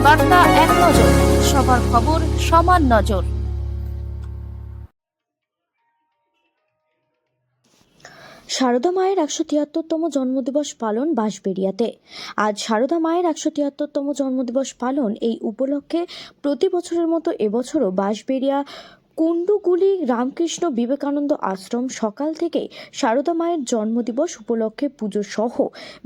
বার্তা এক নজর, সবার খবর সমান নজর। সারদা মায়ের ১৭৩তম জন্মদিবস পালন বাঁশবেড়িয়াতে। আজ সারদা মায়ের ১৭৩তম জন্মদিবস পালন। এই উপলক্ষে প্রতি বছরের মতো এবছরও বাঁশবেড়িয়া কুণ্ডুগুলি রামকৃষ্ণ বিবেকানন্দ আশ্রম সকাল থেকে সারদা মায়ের জন্মদিবস উপলক্ষে পুজো সহ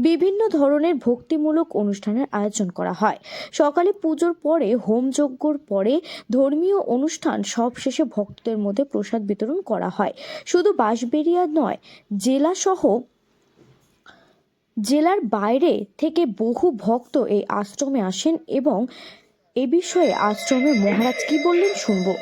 বিভিন্ন ধরনের ভক্তিমূলক অনুষ্ঠানের আয়োজন করা হয়। সকালে পুজোর পরে হোমযজ্ঞর পরে ধর্মীয় অনুষ্ঠান, সব শেষে ভক্তদের মধ্যে প্রসাদ বিতরণ করা হয়। শুধু বাঁশবেড়িয়া নয়, জেলার বাইরে থেকে বহু ভক্ত এই আশ্রমে আসেন এবং এ বিষয়ে আশ্রমের মহারাজ কি বললেন শুনবো।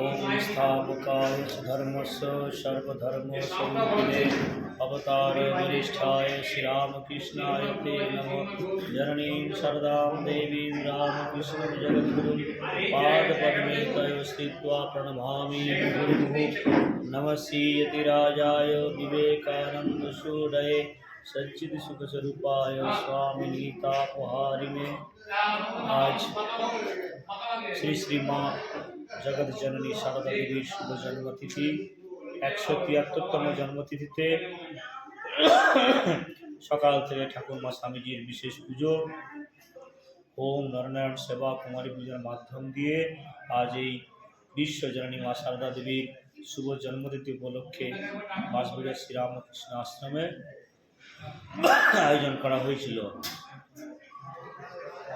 ओम स्थापकाय धर्मस्य सर्वधर्मस्वरूपिणे अवतार वरिष्ठाय श्रीरामकृष्णाय ते नमः। जननीं शारदां देवीं रामकृष्णं जगद्गुरुं पादपद्मे तयोः स्थित्वा प्रणमामि गुरुः। नमः श्रीयतिराजाय विवेकानन्दसूरये सच्चिदसुखस्वरूपाय स्वामिनि तापहारिणे। आज श्री श्री माँ जगत जननी शारदा देवीर शुभ जन्मतिथि ১৭৩তম জন্মতিথিতে সকাল থেকে ঠাকুরমা স্বামীজির বিশেষ পুজো, ওম নরনারায়ণ সেবা, কুমারী পূজার মাধ্যম দিয়ে আজ এই বিশ্ব জননী মা শারদা দেবীর শুভ জন্মতিথি উপলক্ষে বাঁশবেড়িয়া শ্রীরামকৃষ্ণ আশ্রমে আয়োজন করা হয়েছিল।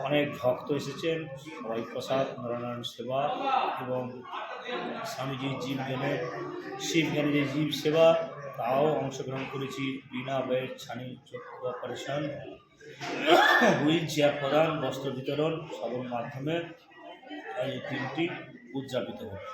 অনেক ভক্ত এসেছেন, সবাই প্রসাদ, নরনারায়ণ সেবা এবং স্বামীজির জীবজ্ঞানের শিবজ্ঞানের যে জীব সেবা তাও অংশগ্রহণ করেছি। বিনা ব্যয়ের ছানি চক্ষু অপারেশন, হুইল চেয়ার প্রদান, বস্ত্র বিতরণ সবার মাধ্যমে এই দিনটি উদযাপিত হয়।